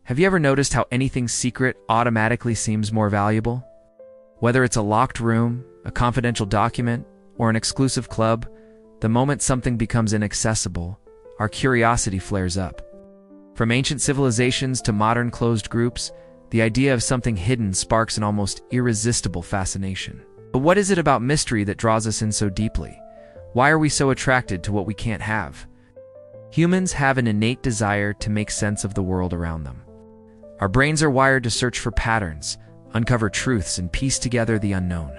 Have you ever noticed how anything secret automatically seems more valuable? Whether it's a locked room, a confidential document, or an exclusive club, the moment something becomes inaccessible, our curiosity flares up. From ancient civilizations to modern closed groups, the idea of something hidden sparks an almost irresistible fascination. But what is it about mystery that draws us in so deeply? Why are we so attracted to what we can't have? Humans have an innate desire to make sense of the world around them. Our brains are wired to search for patterns, uncover truths, and piece together the unknown.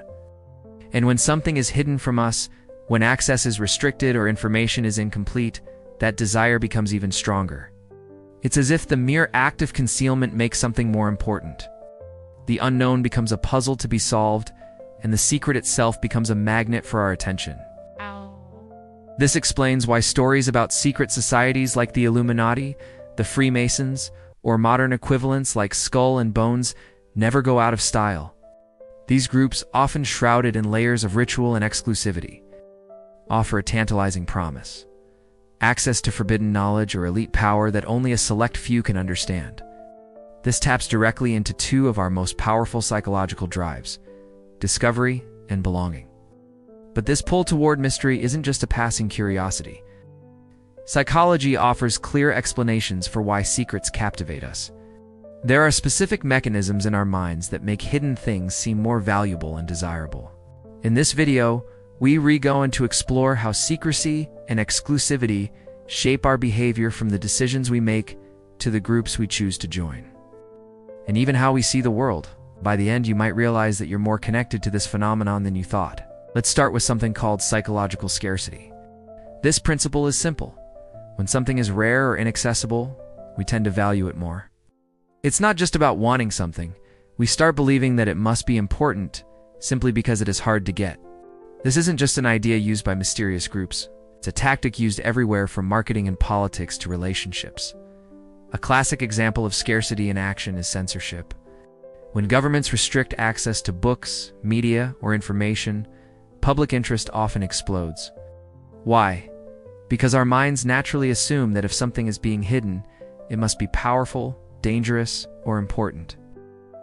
And when something is hidden from us, when access is restricted or information is incomplete, that desire becomes even stronger. It's as if the mere act of concealment makes something more important. The unknown becomes a puzzle to be solved, and the secret itself becomes a magnet for our attention. This explains why stories about secret societies like the Illuminati, the Freemasons, or modern equivalents like Skull and Bones never go out of style. These groups, often shrouded in layers of ritual and exclusivity, offer a tantalizing promise: access to forbidden knowledge or elite power that only a select few can understand. This taps directly into two of our most powerful psychological drives: discovery and belonging. But this pull toward mystery isn't just a passing curiosity. Psychology offers clear explanations for why secrets captivate us. There are specific mechanisms in our minds that make hidden things seem more valuable and desirable. In this video, we're going to explore how secrecy and exclusivity shape our behavior, from the decisions we make to the groups we choose to join, and even how we see the world. By the end, you might realize that you're more connected to this phenomenon than you thought. Let's start with something called psychological scarcity. This principle is simple. When something is rare or inaccessible, we tend to value it more. It's not just about wanting something. We start believing that it must be important simply because it is hard to get. This isn't just an idea used by mysterious groups. It's a tactic used everywhere, from marketing and politics to relationships. A classic example of scarcity in action is censorship. When governments restrict access to books, media, or information, public interest often explodes. Why? Because our minds naturally assume that if something is being hidden, it must be powerful, dangerous, or important.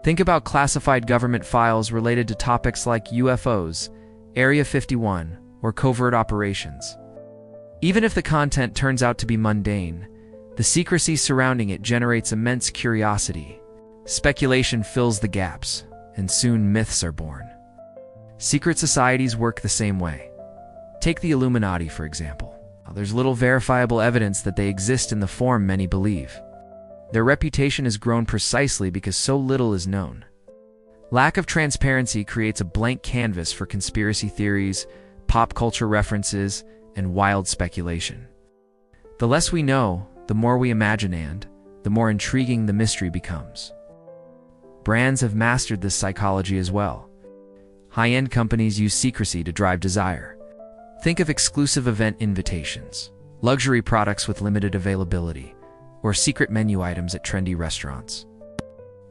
Think about classified government files related to topics like UFOs, Area 51, or covert operations. Even if the content turns out to be mundane, the secrecy surrounding it generates immense curiosity. Speculation fills the gaps, and soon myths are born. Secret societies work the same way. Take the Illuminati, for example. There's little verifiable evidence that they exist in the form many believe. Their reputation has grown precisely because so little is known. Lack of transparency creates a blank canvas for conspiracy theories, pop culture references, and wild speculation. The less we know, the more we imagine, and the more intriguing the mystery becomes. Brands have mastered this psychology as well. High-end companies use secrecy to drive desire. Think of exclusive event invitations, luxury products with limited availability, or secret menu items at trendy restaurants.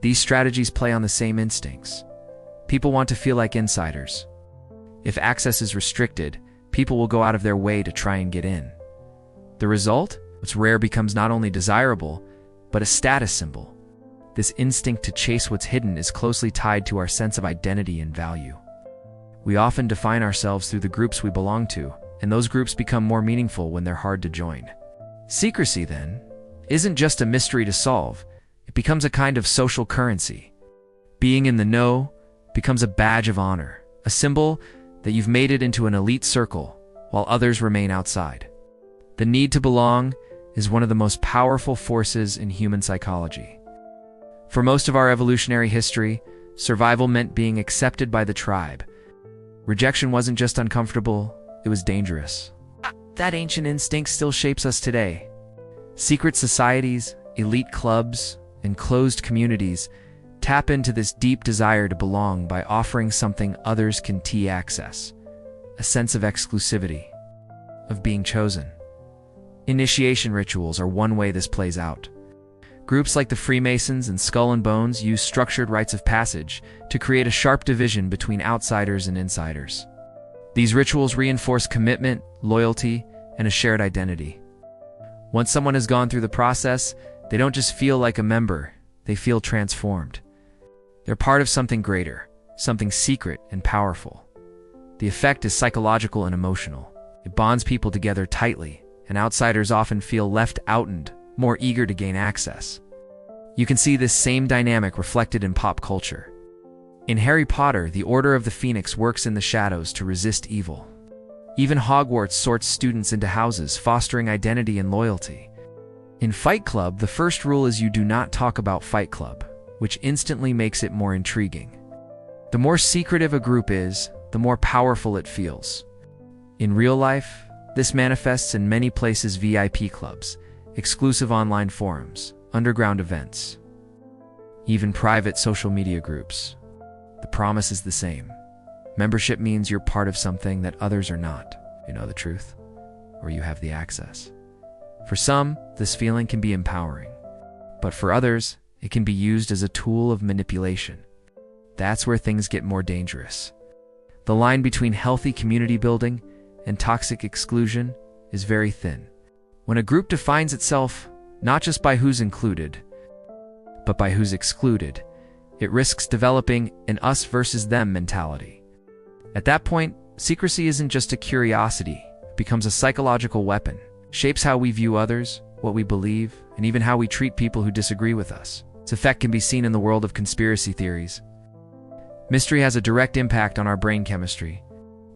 These strategies play on the same instincts. People want to feel like insiders. If access is restricted, people will go out of their way to try and get in. The result? What's rare becomes not only desirable, but a status symbol. This instinct to chase what's hidden is closely tied to our sense of identity and value. We often define ourselves through the groups we belong to, and those groups become more meaningful when they're hard to join. Secrecy, then, isn't just a mystery to solve. It becomes a kind of social currency. Being in the know becomes a badge of honor, a symbol that you've made it into an elite circle while others remain outside. The need to belong is one of the most powerful forces in human psychology. For most of our evolutionary history, survival meant being accepted by the tribe. Rejection wasn't just uncomfortable, it was dangerous. That ancient instinct still shapes us today. Secret societies, elite clubs, and closed communities tap into this deep desire to belong by offering something others can access: a sense of exclusivity, of being chosen. Initiation rituals are one way this plays out. Groups like the Freemasons and Skull and Bones use structured rites of passage to create a sharp division between outsiders and insiders. These rituals reinforce commitment, loyalty, and a shared identity. Once someone has gone through the process, they don't just feel like a member, they feel transformed. They're part of something greater, something secret and powerful. The effect is psychological and emotional. It bonds people together tightly, and outsiders often feel left out and more eager to gain access. You can see this same dynamic reflected in pop culture. In Harry Potter, the Order of the Phoenix works in the shadows to resist evil. Even Hogwarts sorts students into houses, fostering identity and loyalty. In Fight Club, the first rule is you do not talk about Fight Club, which instantly makes it more intriguing. The more secretive a group is, the more powerful it feels. In real life, this manifests in many places: VIP clubs, exclusive online forums, underground events, even private social media groups. The promise is the same. Membership means you're part of something that others are not. You know the truth, or you have the access. For some, this feeling can be empowering, but for others, it can be used as a tool of manipulation. That's where things get more dangerous. The line between healthy community building and toxic exclusion is very thin. When a group defines itself not just by who's included, but by who's excluded, it risks developing an us versus them mentality. At that point, secrecy isn't just a curiosity, it becomes a psychological weapon, shapes how we view others, what we believe, and even how we treat people who disagree with us. Its effect can be seen in the world of conspiracy theories. Mystery has a direct impact on our brain chemistry.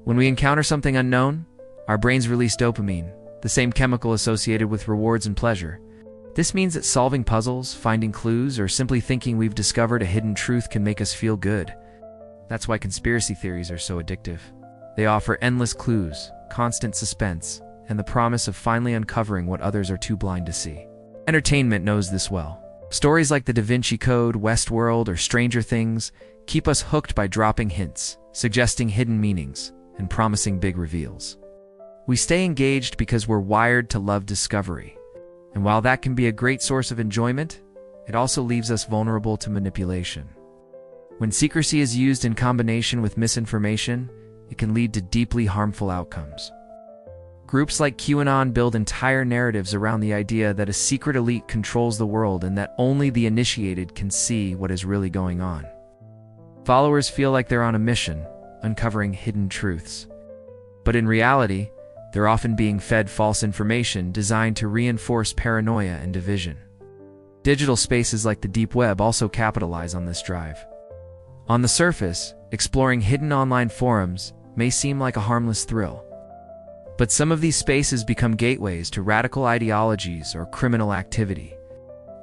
When we encounter something unknown, our brains release dopamine, the same chemical associated with rewards and pleasure. This means that solving puzzles, finding clues, or simply thinking we've discovered a hidden truth can make us feel good. That's why conspiracy theories are so addictive. They offer endless clues, constant suspense, and the promise of finally uncovering what others are too blind to see. Entertainment knows this well. Stories like The Da Vinci Code, Westworld, or Stranger Things keep us hooked by dropping hints, suggesting hidden meanings, and promising big reveals. We stay engaged because we're wired to love discovery. And while that can be a great source of enjoyment, it also leaves us vulnerable to manipulation. When secrecy is used in combination with misinformation, it can lead to deeply harmful outcomes. Groups like QAnon build entire narratives around the idea that a secret elite controls the world and that only the initiated can see what is really going on. Followers feel like they're on a mission, uncovering hidden truths. But in reality, they're often being fed false information designed to reinforce paranoia and division. Digital spaces like the deep web also capitalize on this drive. On the surface, exploring hidden online forums may seem like a harmless thrill. But some of these spaces become gateways to radical ideologies or criminal activity.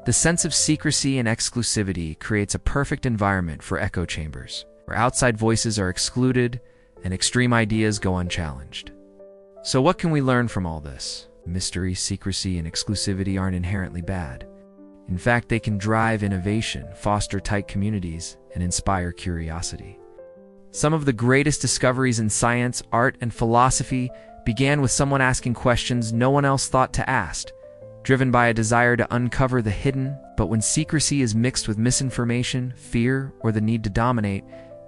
The sense of secrecy and exclusivity creates a perfect environment for echo chambers, where outside voices are excluded and extreme ideas go unchallenged. So what can we learn from all this? Mystery, secrecy, and exclusivity aren't inherently bad. In fact, they can drive innovation, foster tight communities, and inspire curiosity. Some of the greatest discoveries in science, art, and philosophy began with someone asking questions no one else thought to ask, driven by a desire to uncover the hidden. But when secrecy is mixed with misinformation, fear, or the need to dominate,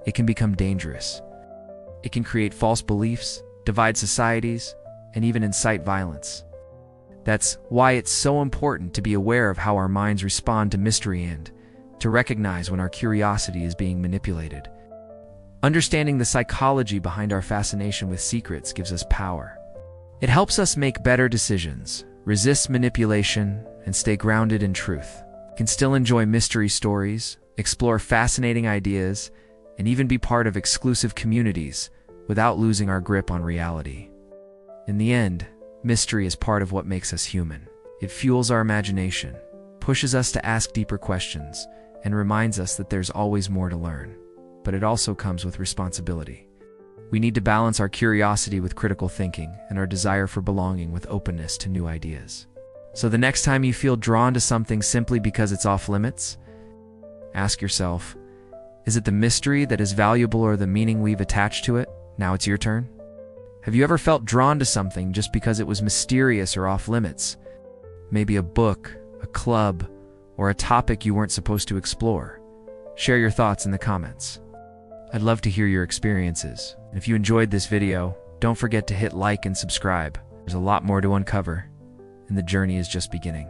it can become dangerous. It can create false beliefs, divide societies, and even incite violence. That's why it's so important to be aware of how our minds respond to mystery and to recognize when our curiosity is being manipulated. Understanding the psychology behind our fascination with secrets gives us power. It helps us make better decisions, resist manipulation, and stay grounded in truth. We can still enjoy mystery stories, explore fascinating ideas, and even be part of exclusive communities without losing our grip on reality. In the end, mystery is part of what makes us human. It fuels our imagination, pushes us to ask deeper questions, and reminds us that there's always more to learn. But it also comes with responsibility. We need to balance our curiosity with critical thinking and our desire for belonging with openness to new ideas. So the next time you feel drawn to something simply because it's off limits, ask yourself, is it the mystery that is valuable or the meaning we've attached to it? Now it's your turn. Have you ever felt drawn to something just because it was mysterious or off limits? Maybe a book, a club, or a topic you weren't supposed to explore. Share your thoughts in the comments. I'd love to hear your experiences. And if you enjoyed this video, don't forget to hit like and subscribe. There's a lot more to uncover, and the journey is just beginning.